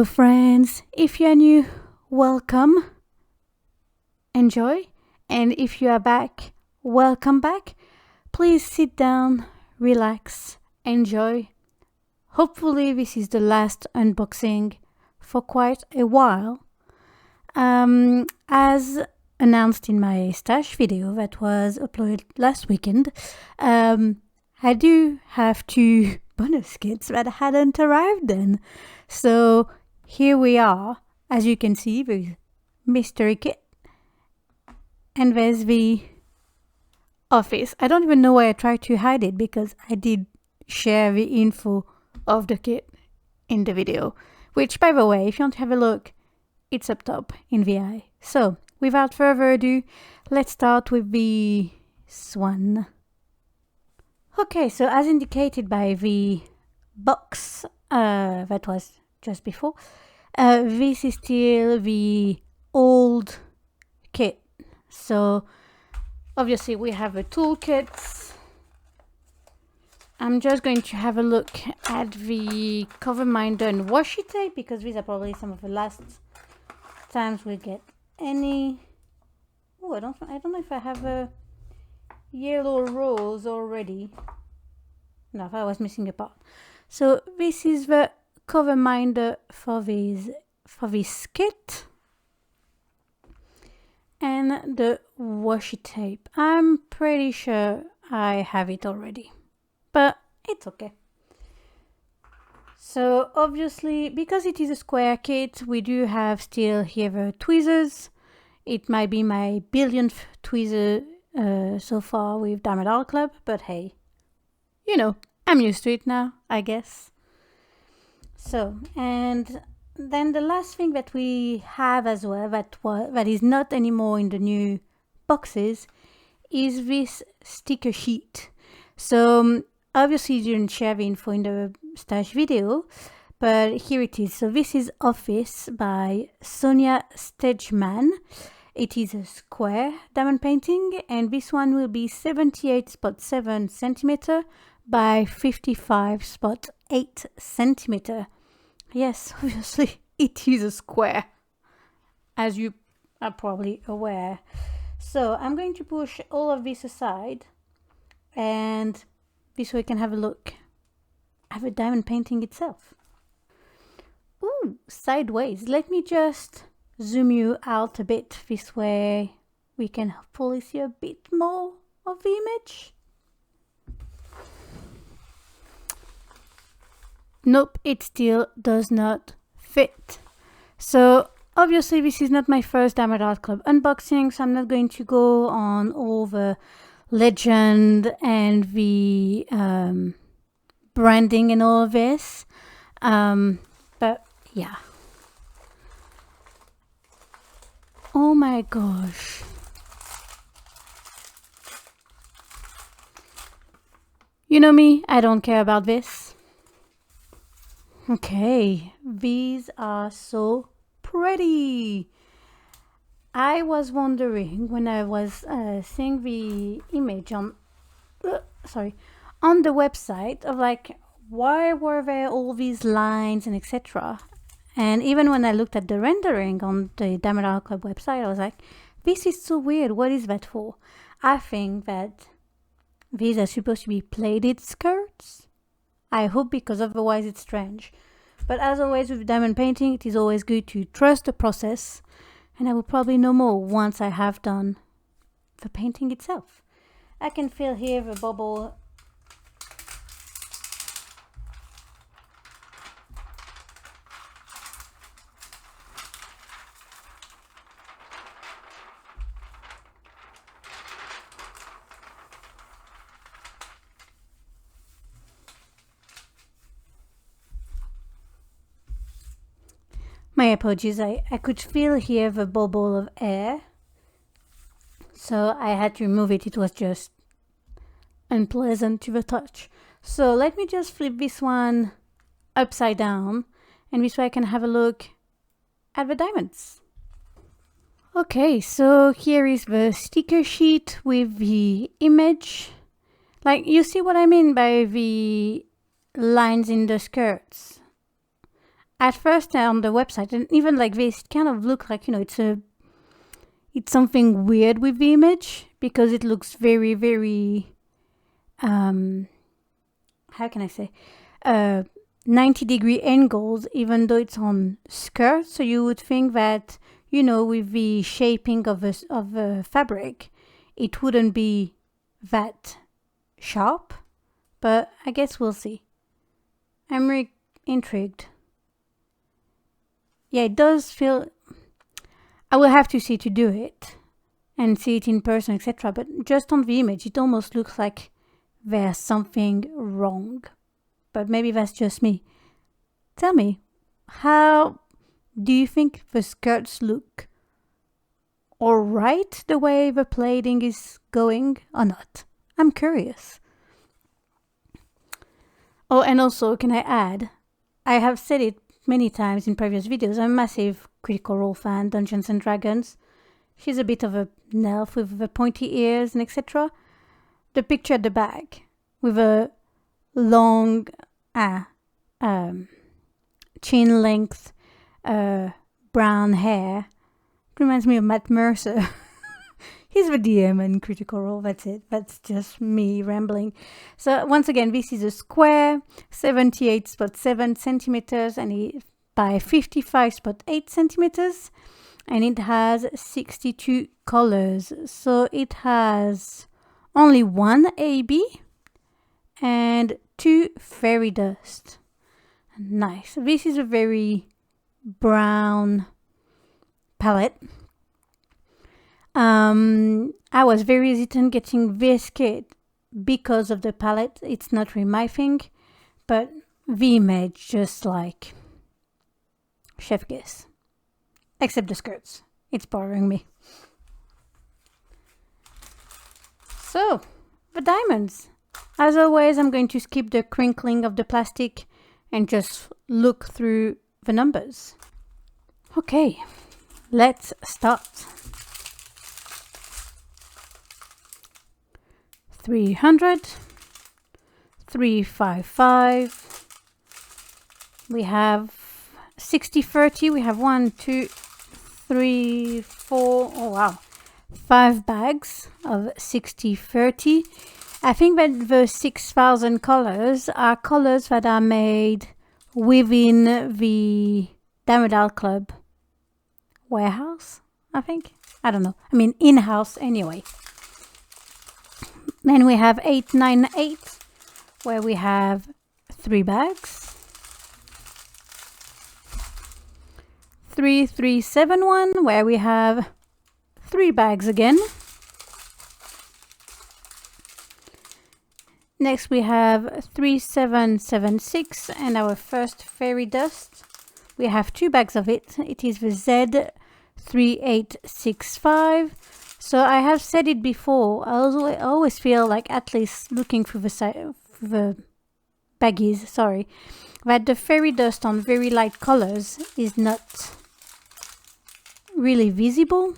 Hello friends, if you're new, welcome, enjoy, and if you are back, welcome back. Please sit down, relax, enjoy. Hopefully this is the last unboxing for quite a while. As announced in my stash video that was uploaded last weekend, I do have 2 bonus kits that hadn't arrived then. So here we are. As you can see, the mystery kit and there's the office. I don't even know why I tried to hide it because I did share the info of the kit in the video, which, by the way, if you want to have a look, it's up top in the eye. So without further ado, let's start with the swan. Okay, so as indicated by the box that was just before, this is still the old kit. So obviously we have a toolkit. I'm just going to have a look at the cover minder and washi tape because these are probably some of the last times we'll get any. Oh, I don't know if I have a yellow rose already. No, I was missing a part. So this is the cover minder for this kit and the washi tape. I'm pretty sure I have it already, but it's okay. So obviously, because it is a square kit, we do have still here the tweezers. It might be my billionth tweezer so far with Diamond Art Club, but hey, you know, I'm used to it now, I guess. So, and then the last thing that we have as well that is not anymore in the new boxes is this sticker sheet. So obviously you didn't share the info in the stash video, but here it is. So this is Office by Sonia Stegman. It is a square diamond painting, and this one will be 78.7 centimeter by 55.8 centimeter. Yes, obviously it is a square, as you are probably aware. So I'm going to push all of this aside, and this way we can have a look at the diamond painting itself. Ooh, sideways. Let me just zoom you out a bit. This way we can hopefully see a bit more of the image. Nope, it still does not fit. So obviously this is not my first Diamond Art Club unboxing, so I'm not going to go on all the legend and the branding and all of this. But yeah. Oh my gosh. You know me, I don't care about this. Okay, these are so pretty. I was wondering when I was seeing the image on the website of like, why were there all these lines and etc. And even when I looked at the rendering on the Diamond Art Club website, I was like, this is so weird. What is that for? I think that these are supposed to be plated skirts. I hope, because otherwise it's strange. But as always with diamond painting, it is always good to trust the process, and I will probably know more once I have done the painting itself. I can feel here the bubble. My apologies, I could feel here the bubble of air, so I had to remove it. It was just unpleasant to the touch. So let me just flip this one upside down, and this way I can have a look at the diamonds. Okay, so here is the sticker sheet with the image. Like, you see what I mean by the lines in the skirts? at first on the website, and even like this, it kind of looks like, you know, it's something weird with the image because it looks very, very, how can I say, 90-degree angles, even though it's on skirt. So you would think that, you know, with the shaping of a fabric, it wouldn't be that sharp, but I guess we'll see. I'm really intrigued. Yeah, it does feel, I will have to see to do it and see it in person, etc. But just on the image, it almost looks like there's something wrong. But maybe that's just me. Tell me, how do you think the skirts look? All right, the way the plating is going or not? I'm curious. Oh, and also, can I add, I have said it many times in previous videos, I'm a massive Critical Role fan, Dungeons and Dragons. She's a bit of an elf with the pointy ears and etc. The picture at the back with a long chin length brown hair reminds me of Matt Mercer. He's the DM in Critical Role, that's it. That's just me rambling. So once again, this is a square, 78.7 centimeters and by 55.8 centimeters. And it has 62 colors. So it has only one AB and 2 fairy dust. Nice. This is a very brown palette. I was very hesitant getting this kit because of the palette. It's not really my thing, but the image just like chef kiss. Except the skirts. It's bothering me. So, the diamonds. As always, I'm going to skip the crinkling of the plastic and just look through the numbers. Okay, let's start. 300, 355. We have 60-30. We have 1, 2, 3, 4. Oh wow, 5 bags of 60-30. I think that the 6,000 colors are colors that are made within the Diamond Club warehouse, I think. I don't know. I mean, in-house anyway. Then we have 898, where we have 3 bags. 3371, where we have 3 bags again. Next we have 3776 and our first fairy dust. We have 2 bags of it. It is the Z3865. So I have said it before, I always feel like, at least looking through the baggies, sorry, that the fairy dust on very light colors is not really visible.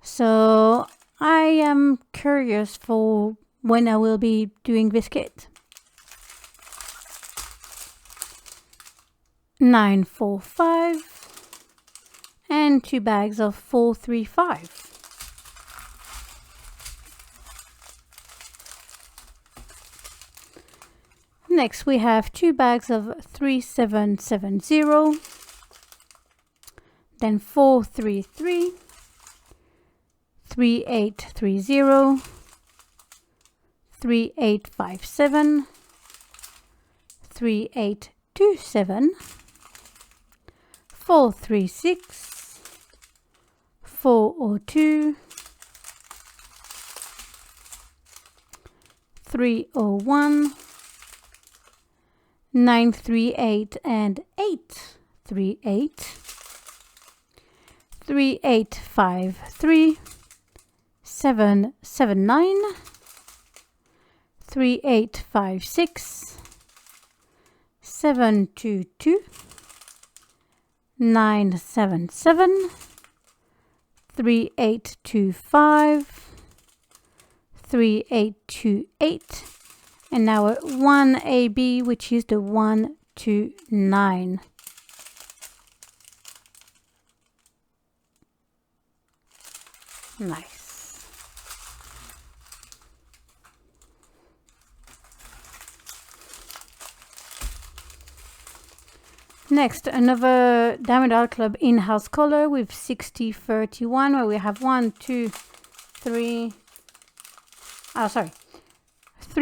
So I am curious for when I will be doing this kit. 945 and 2 bags of 435. Next we have 2 bags of 3770, then 433, 3830, 3857, 3827, 436, 402, 301, 938 and 838, 3853, 779, 3856, 722, 977, 3825, 3828, and now 1AB, which is the 129. Nice. Next, another Diamond Art Club in-house color with 6031, where we have 3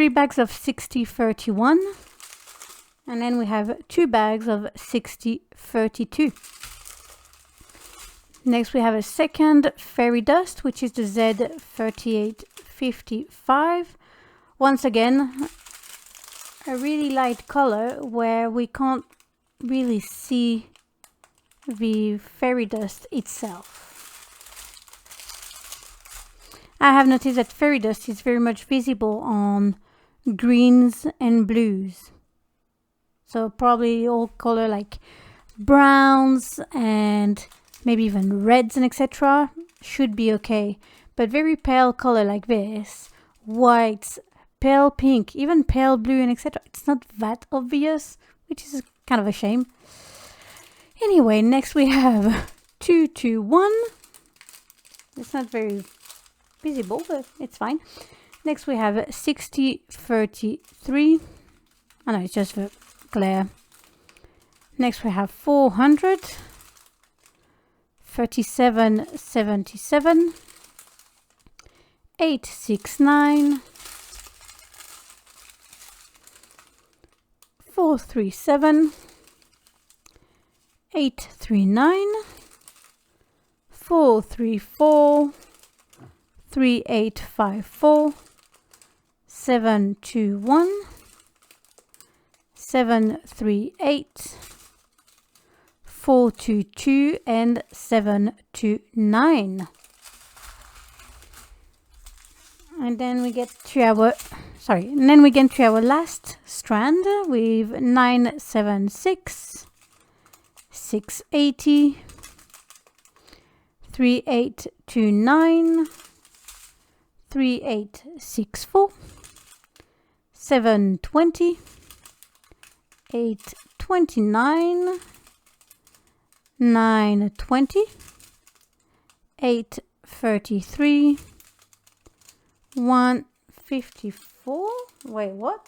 bags of 6031, and then we have 2 bags of 6032. Next, we have a second fairy dust, which is the Z3855. Once again, a really light color where we can't really see the fairy dust itself. I have noticed that fairy dust is very much visible on greens and blues. So probably all color like browns and maybe even reds and etc. should be okay. But very pale color like this, whites, pale pink, even pale blue and etc. It's not that obvious, which is kind of a shame. Anyway, next we have 221. It's not very visible, but it's fine. Next we have 6033. Oh no, it's just the glare. Next we have 400. 3777. 869. 437. 839. 434. 3854. 721. 738. 422 and 729. And then we get to our last strand with 976, 680, 3829, 3864, 720, 829, 920, 833, 154. Wait, what?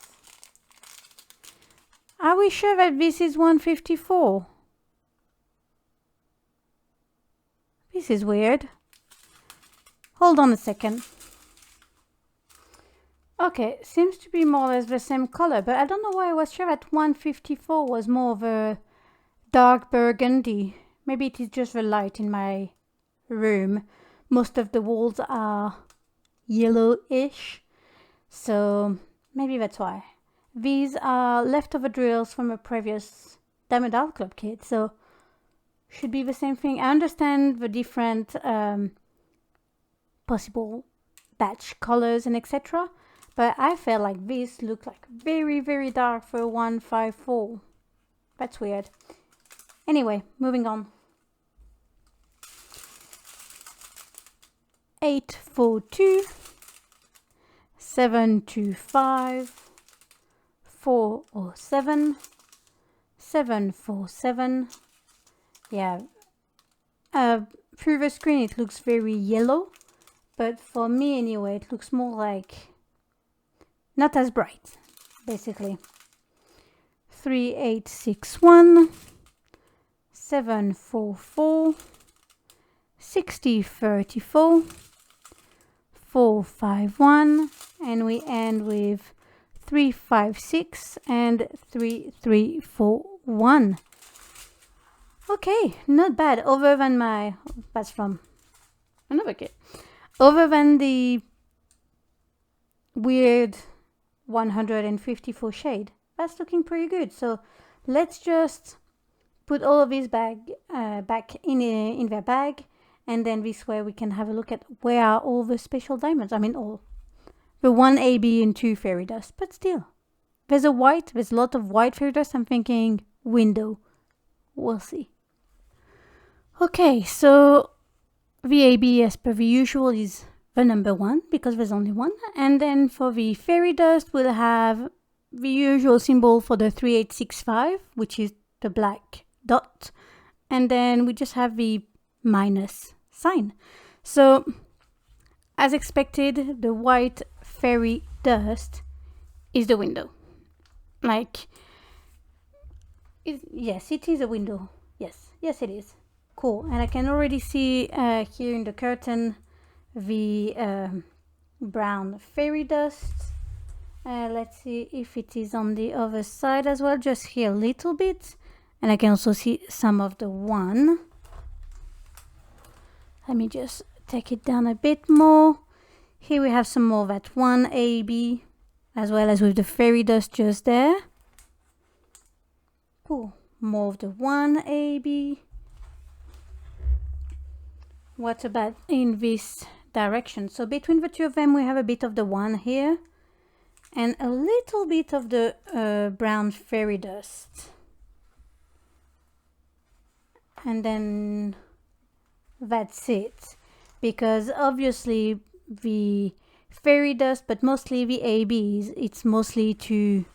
Are we sure that this is 154? This is weird. Hold on a second. Okay, seems to be more or less the same color, but I don't know why I was sure that 154 was more of a dark burgundy. Maybe it is just the light in my room. Most of the walls are yellowish, so maybe that's why. These are leftover drills from a previous Diamond Art Club kit, so should be the same thing. I understand the different possible batch colors and etc., but I felt like this looked like very, very dark for 154. That's weird. Anyway, moving on. 842, 725, 407, 747. Yeah, through the screen it looks very yellow, but for me anyway it looks more like not as bright, basically. 3861, 744, 6034, 451, and we end with 356 and 3341. Okay, not bad. Other than that's from another kit. Other than the weird 154 shade, that's looking pretty good. So let's just put all of these back in their bag, and then this way we can have a look at where are all the special diamonds. I mean, all the 1 AB and 2 fairy dust, but still, there's a lot of white fairy dust. I'm thinking window. We'll see. Okay, so VAB as per the usual is the number 1 because there's only one, and then for the fairy dust we'll have the usual symbol for the 3865, which is the black dot, and then we just have the minus sign. So as expected, the white fairy dust is the window. Like, yes, it is a window. Yes, it is. Cool. And I can already see here in the curtain the brown fairy dust. Let's see if it is on the other side as well, just here a little bit. And I can also see some of the one. Let me just take it down a bit more. Here we have some more of that one AB, as well as with the fairy dust just there. Cool. More of the one AB. What about in this direction? So between the two of them, we have a bit of the one here and a little bit of the brown fairy dust. And then that's it, because obviously the fairy dust, but mostly the ABs, it's mostly to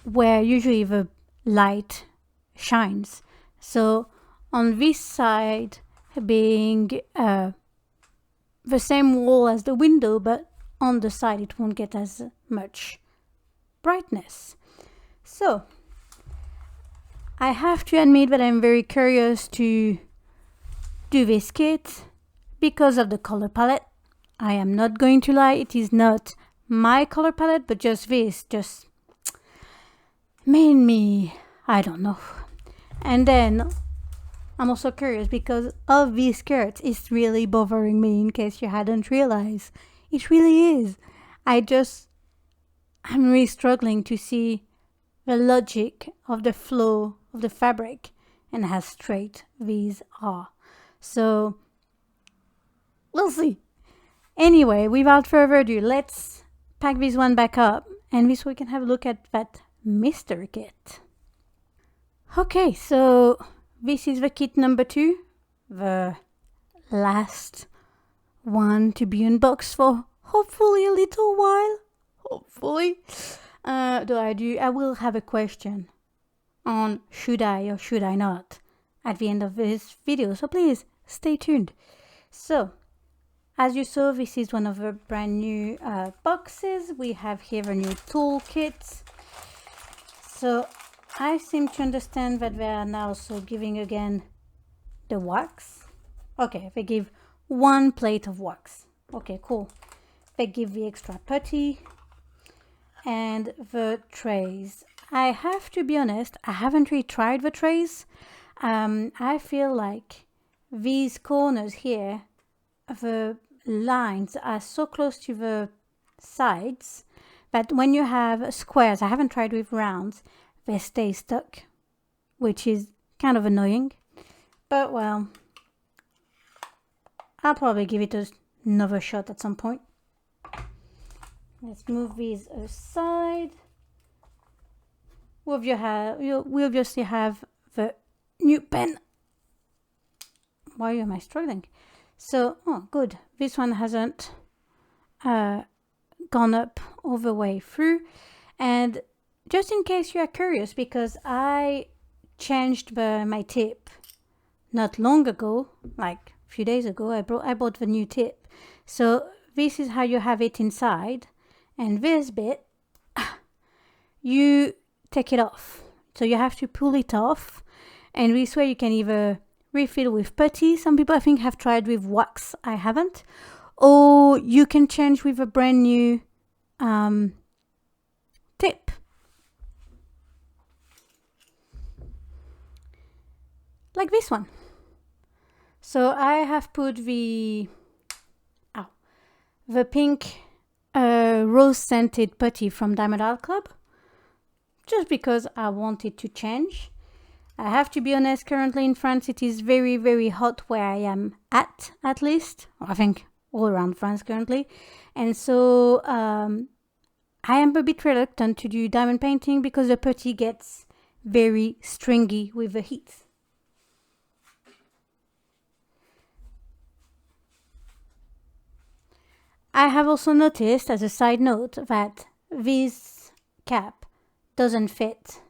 where usually the light shines. So on this side being the same wall as the window, but on the side it won't get as much brightness. So I have to admit that I'm very curious to do this kit because of the color palette. I am not going to lie, it is not my color palette, but just this just made me, I don't know. And then I'm also curious because of these skirts. It's really bothering me, in case you hadn't realized. It really is. I'm really struggling to see the logic of the flow of the fabric and how straight these are. So we'll see. Anyway, without further ado, let's pack this one back up, and this way we can have a look at that mystery kit. Okay, so this is the kit number 2, the last one to be unboxed for hopefully a little while. Hopefully. I will have a question on should I or should I not at the end of this video, so please stay tuned. So, as you saw, this is one of the brand new boxes. We have here a new toolkit. So I seem to understand that they are now also giving again the wax. Okay, they give 1 plate of wax. Okay, cool. They give the extra putty and the trays. I have to be honest, I haven't really tried the trays. I feel like these corners here, the lines are so close to the sides that when you have squares, I haven't tried with rounds, they stay stuck, which is kind of annoying. But well, I'll probably give it another shot at some point. Let's move these aside. We obviously have the new pen. Why am I struggling? So, oh good, this one hasn't gone up all the way through. And just in case you are curious, because I changed my tip not long ago, like a few days ago, I bought the new tip. So this is how you have it inside, and this bit, you take it off. So you have to pull it off, and this way you can either refill with putty. Some people I think have tried with wax, I haven't. Or you can change with a brand new tip. Like this one. So I have put the pink rose scented putty from Diamond Art Club, just because I wanted to change. I have to be honest, currently in France it is very, very hot where I am at least. I think all around France currently. And so I am a bit reluctant to do diamond painting because the putty gets very stringy with the heat. I have also noticed, as a side note, that this cap doesn't fit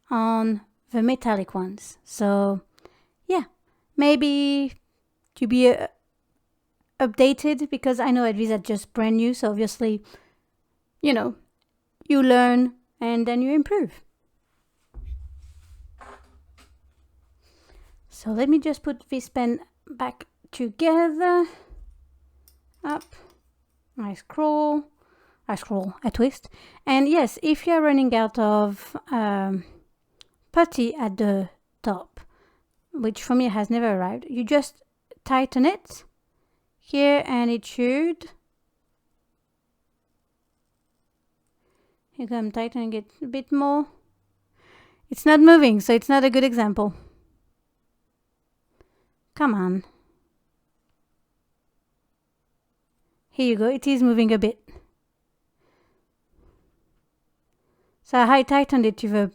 on the metallic ones. So yeah, maybe to be a updated, because I know these are just brand new, so obviously, you know, you learn and then you improve. So let me just put this pen back together. Up. I twist. And yes, if you're running out of putty at the top, which for me has never arrived, you just tighten it here and it should. Here I'm tightening it a bit more. It's not moving, so it's not a good example. Come on. Here you go, it is moving a bit. So I tightened it to the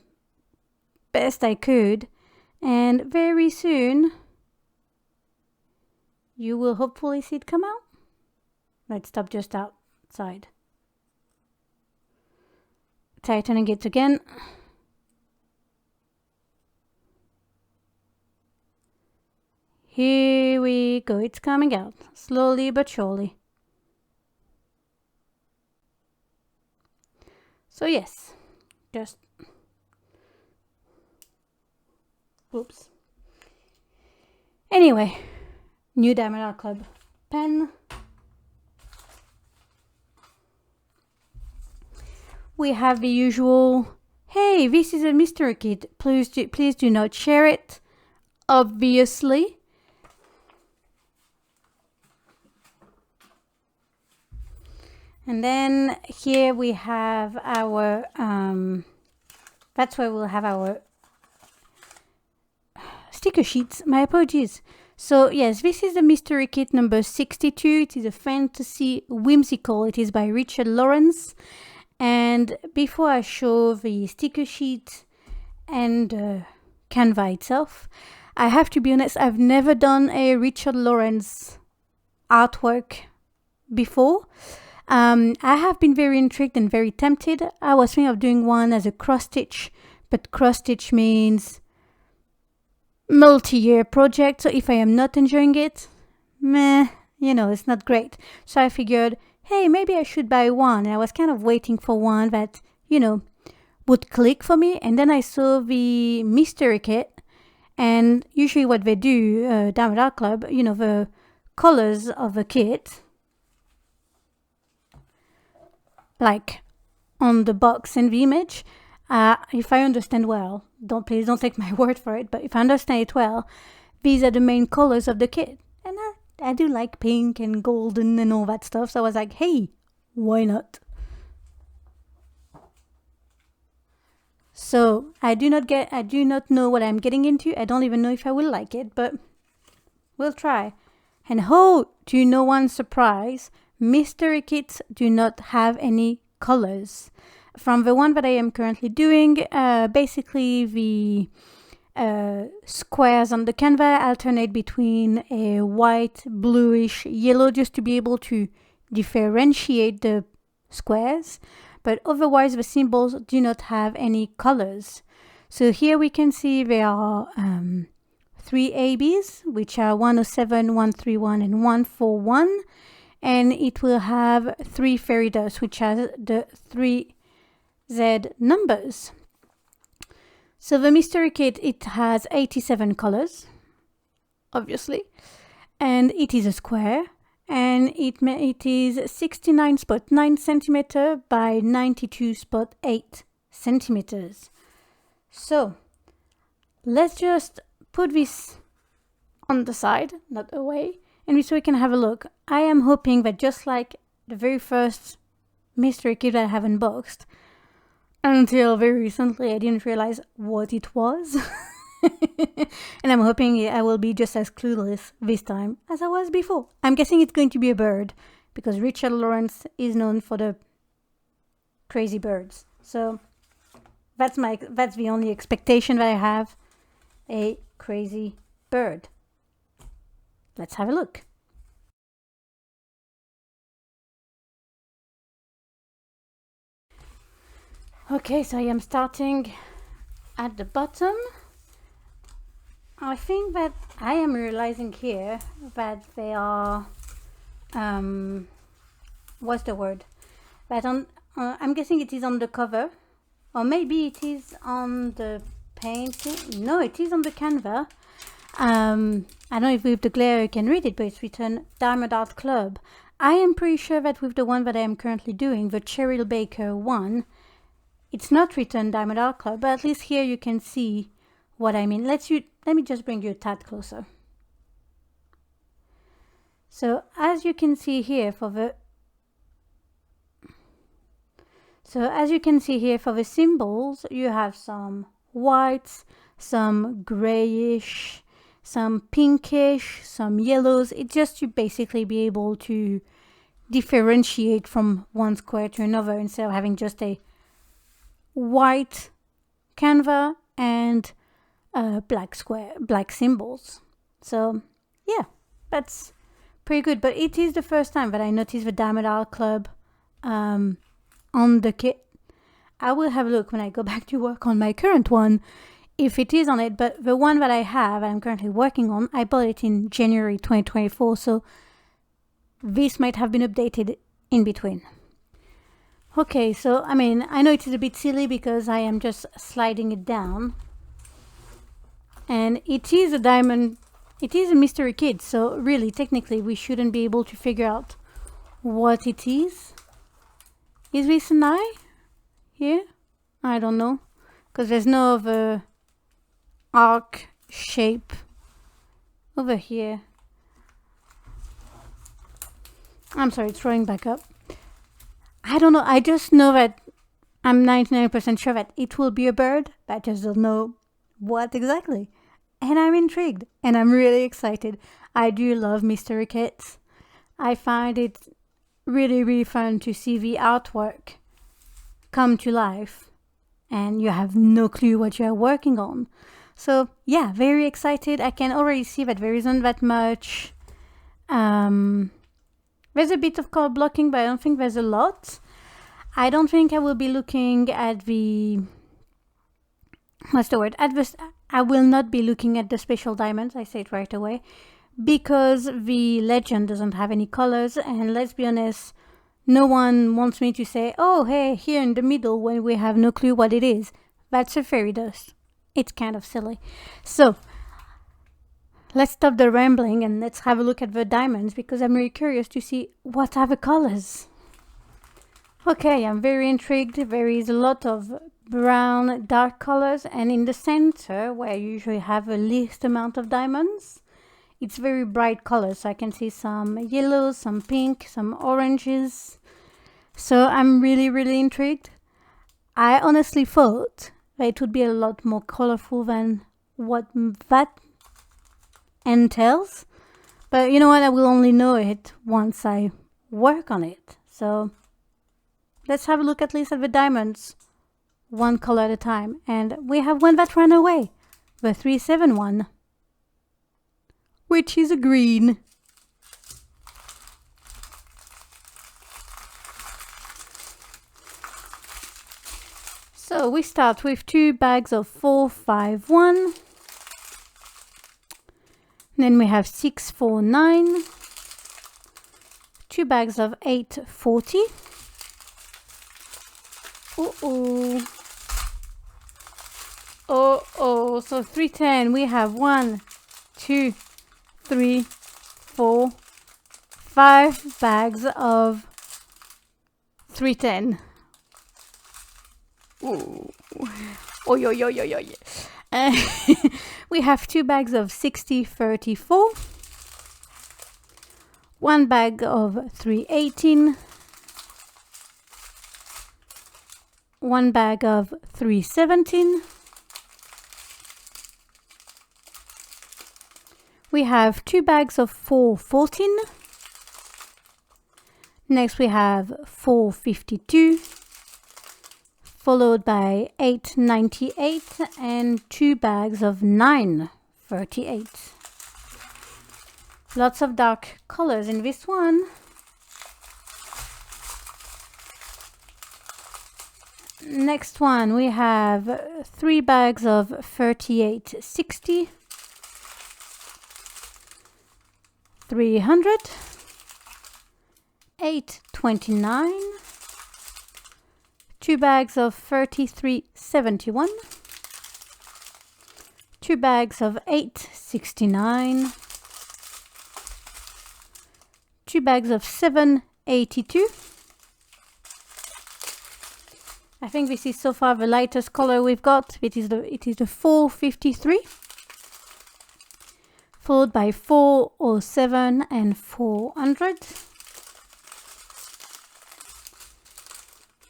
best I could, and very soon you will hopefully see it come out. Let's stop just outside. Tightening it again. Here we go, it's coming out, slowly but surely. So yes, just, oops. Anyway, new Diamond Art Club pen. We have the usual, hey, this is a mystery kit, please do not share it, obviously. And then here we have our, that's where we'll have our sticker sheets. My apologies. So yes, this is the mystery kit number 62. It is a fantasy whimsical. It is by Richard Lawrence. And before I show the sticker sheet and Canva itself, I have to be honest, I've never done a Richard Lawrence artwork before. I have been very intrigued and very tempted. I was thinking of doing one as a cross stitch, but cross stitch means multi-year project. So if I am not enjoying it, meh, you know, it's not great. So I figured, hey, maybe I should buy one. And I was kind of waiting for one that, you know, would click for me. And then I saw the mystery kit, and usually what they do, Diamond Art Club, you know, the colors of the kit, like on the box and the image, if I understand well, please don't take my word for it, but if I understand it well, these are the main colors of the kit. And I do like pink and golden and all that stuff, so I was like, hey, why not? So I do not know what I'm getting into. I don't even know if I will like it, but we'll try. And oh, to no one's surprise, mystery kits do not have any colors. From the one that I am currently doing, basically the squares on the Canva alternate between a white, bluish, yellow, just to be able to differentiate the squares. But otherwise the symbols do not have any colors. So here we can see there are 3 ABs, which are 107, 131 and 141. And it will have 3 fairy dust, which are the 3 Z numbers. So the mystery kit, it has 87 colors, obviously, and it is a square, and it is 69.9 centimeter by 92.8 centimeters. So let's just put this on the side, not away, and so we can have a look. I am hoping that just like the very first mystery kit that I have unboxed, until very recently I didn't realize what it was. And I'm hoping I will be just as clueless this time as I was before. I'm guessing it's going to be a bird, because Richard Lawrence is known for the crazy birds. So that's the only expectation that I have, a crazy bird. Let's have a look. Okay, so I am starting at the bottom. I think that I am realizing here that they are what's the word? But on, I'm guessing it is on the cover, or maybe it is on the painting. No, it is on the Canva. I don't know if with the glare you can read it, but it's written Diamond Art Club. I am pretty sure that with the one that I am currently doing, the Cheryl Baker one, it's not written Diamond Art Club, but at least here you can see what I mean. Let me just bring you a tad closer. So as you can see here for the symbols, you have some whites, some grayish, some pinkish, some yellows. It's just to basically be able to differentiate from one square to another instead of having just a white Canva and black symbols. So yeah, that's pretty good. But it is the first time that I noticed the Diamond Art Club on the kit. I will have a look when I go back to work on my current one if it is on it, but the one that I have and I'm currently working on, I bought it in January 2024, so this might have been updated in between. Okay, so I mean, I know it is a bit silly because I am just sliding it down, and it is a diamond, it is a mystery kit, so really technically we shouldn't be able to figure out what it is. Is this an eye here? I don't know, because there's no other arc shape over here. I'm sorry, it's throwing back up. I don't know, I just know that I'm 99% sure that it will be a bird, but I just don't know what exactly. And I'm intrigued and I'm really excited. I do love mystery kits. I find it really, really fun to see the artwork come to life and you have no clue what you are working on. So yeah, very excited. I can already see that there isn't that much. There's a bit of color blocking, but I don't think there's a lot. I don't think I will be looking at the, what's the word? I will not be looking at the special diamonds, I say it right away, because the legend doesn't have any colors, and let's be honest, no one wants me to say, oh hey, here in the middle when we have no clue what it is. That's a fairy dust. It's kind of silly. So let's stop the rambling and let's have a look at the diamonds, because I'm really curious to see what are the colors. Okay, I'm very intrigued. There is a lot of brown dark colors, and in the center where I usually have a least amount of diamonds, it's very bright colors. So I can see some yellows, some pink, some oranges. So I'm really, really intrigued. I honestly thought that it would be a lot more colorful than what that entails. But you know what? I will only know it once I work on it. So let's have a look at least at the diamonds, one color at a time. And we have one that ran away, the 371, which is a green. So we start with 2 bags of 451. Then we have 649. 2 bags of 840. Oh, so 310. We have 1, 2, 3, 4, 5 bags of 310. Ooh. Oh, yo. We have 2 bags of 6034. 1 bag of 318. 1 bag of 317. We have 2 bags of 414. Next we have 452, followed by 898 and 2 bags of 938. Lots of dark colors in this one. Next one, we have 3 bags of 3860, 300, 8.29. 2 bags of 33.71. 2 bags of 8.69. 2 bags of 7.82. I think this is so far the lightest color we've got. It is the 4.53, followed by 4.07 and 400.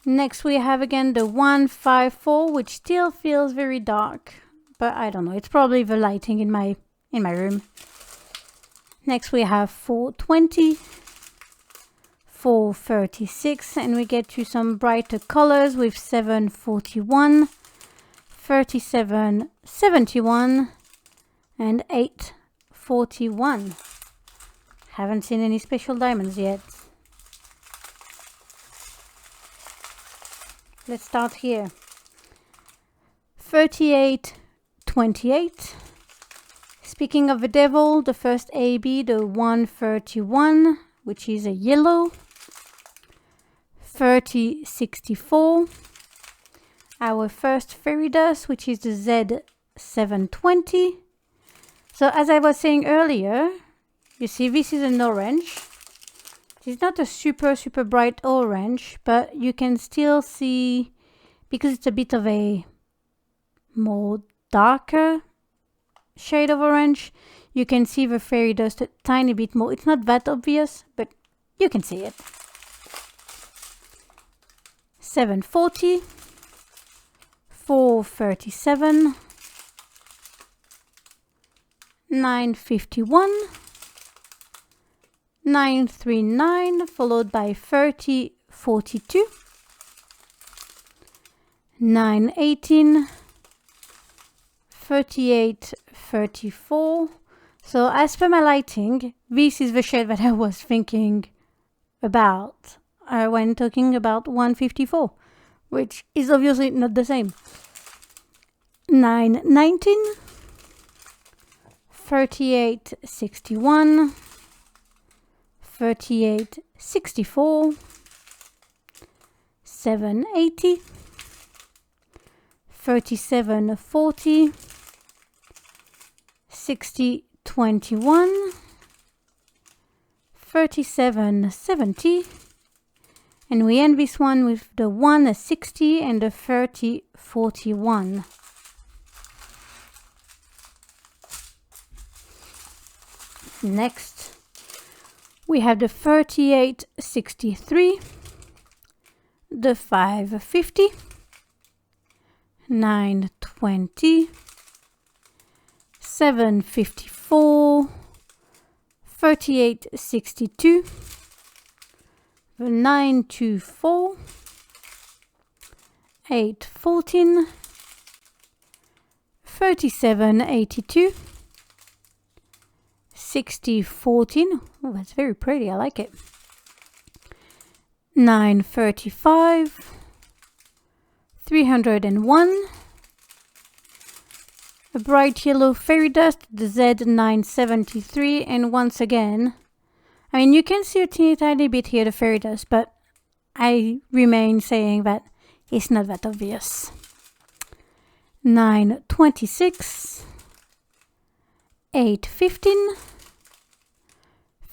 Next we have again the 1.54, which still feels very dark, but I don't know. It's probably the lighting in my room. Next we have 4.20. 4.36, and we get to some brighter colors with 7.41, 37.71 and 8.41. Haven't seen any special diamonds yet. Let's start here. 38.28. Speaking of the devil, the first AB, the 131, which is a yellow. 30.64. Our first fairy dust, which is the Z720. So as I was saying earlier, you see this is an orange. It's not a super bright orange, but you can still see, because it's a bit of a more darker shade of orange, you can see the fairy dust a tiny bit more. It's not that obvious, but you can see it. 7.40, 4.37, 9.51, 9.39, followed by 30.42, 9.18, 38.34. So as per my lighting, this is the shade that I was thinking about when talking about 1.54, which is obviously not the same. 9.19, 38.61, 38.64, 7.80, 37.40, 60.21, 37.70, and we end this one with the 1.60 and the 30.41. Next, we have the 38.63, the 5.50, 9.20, 7.54, 38.62, the 9.24, 8.14, 37.82, 60.14. Oh, that's very pretty. I like it. 9.35, 301, a bright yellow fairy dust, the Z973, and once again, I mean, you can see a teeny tiny bit here, the fairy dust, but I remain saying that it's not that obvious. 9.26, 8.15,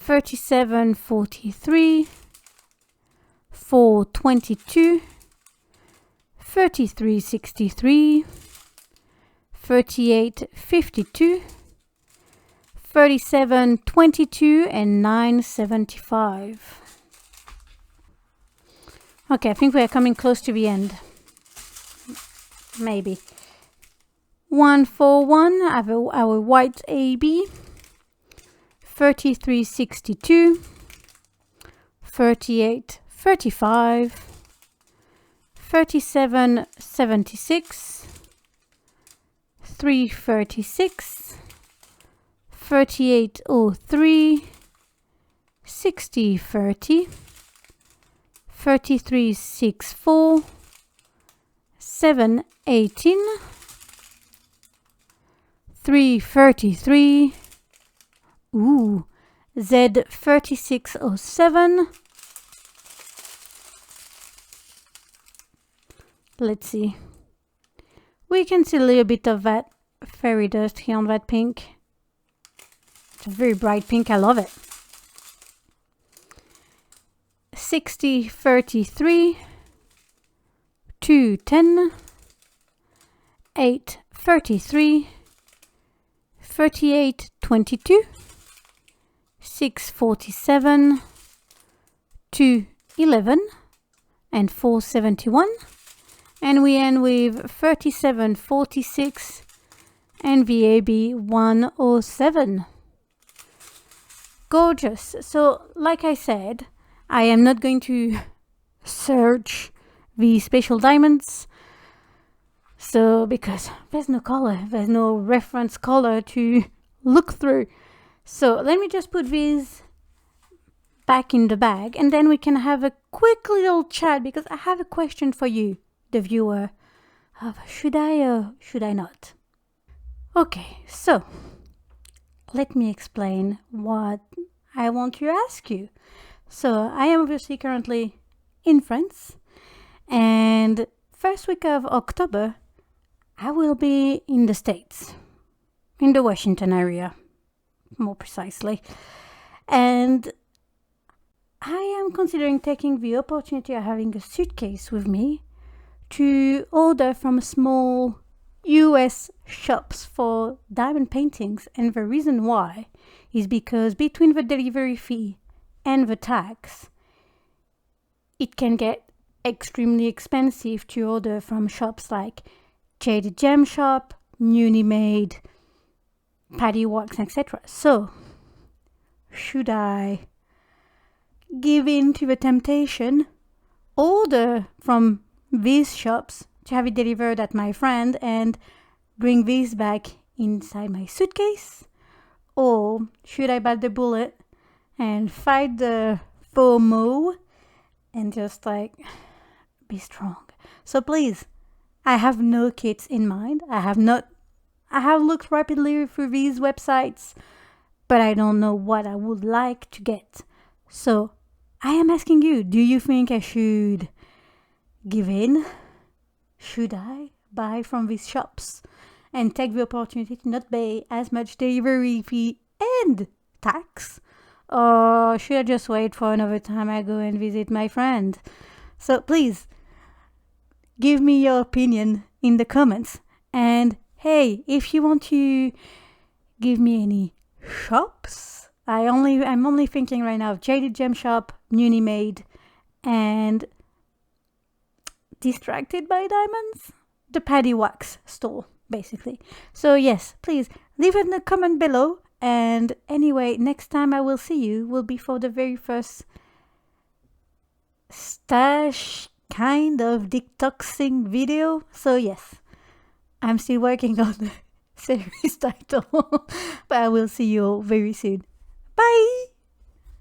37.43, 4.22, 33.63, 38.52, 37.22, and 9.75. Okay, I think we are coming close to the end. Maybe. 141, our white AB. 33.62, 38.35, 37.76, 3.36, 38.03, 60.30, 33.64, 7.18, 3.33, ooh, Z3607, Let's see. We can see a little bit of that fairy dust here on that pink. It's a very bright pink, I love it. 60, 33, 2, 10, 8, 33, 38, 22, 6, 47, 2, 11, and 4, 71. And we end with 37, 46, and VAB 107. Gorgeous. So, like I said, I am not going to search the special diamonds. So, because there's no color, there's no reference color to look through. So, let me just put these back in the bag and then we can have a quick little chat because I have a question for you, the viewer. Should I or should I not? Okay, so let me explain what I want to ask you. So I am obviously currently in France, and first week of October I will be in the States, in the Washington area, more precisely. And I am considering taking the opportunity of having a suitcase with me to order from small US shops for diamond paintings. And the reason why is because between the delivery fee and the tax, it can get extremely expensive to order from shops like Jaded Gem Shop, Newly Made, Paddy Wax, etc. So, should I give in to the temptation, order from these shops to have it delivered at my friend and bring these back inside my suitcase? Or should I bite the bullet and fight the FOMO and just like be strong? So please, I have no kits in mind. I have looked rapidly through these websites, but I don't know what I would like to get. So I am asking you, do you think I should give in? Should I buy from these shops and take the opportunity to not pay as much delivery fee and tax? Or should I just wait for another time I go and visit my friend? So please, give me your opinion in the comments. And hey, if you want to give me any shops, I'm only thinking right now of Jaded Gem Shop, Newly Made, and Distracted by Diamonds, the Paddy Wax store, basically. So yes, please leave it in the comment below. And anyway, next time I will see you will be for the very first stash kind of detoxing video. So yes, I'm still working on the series title, but I will see you all very soon. Bye!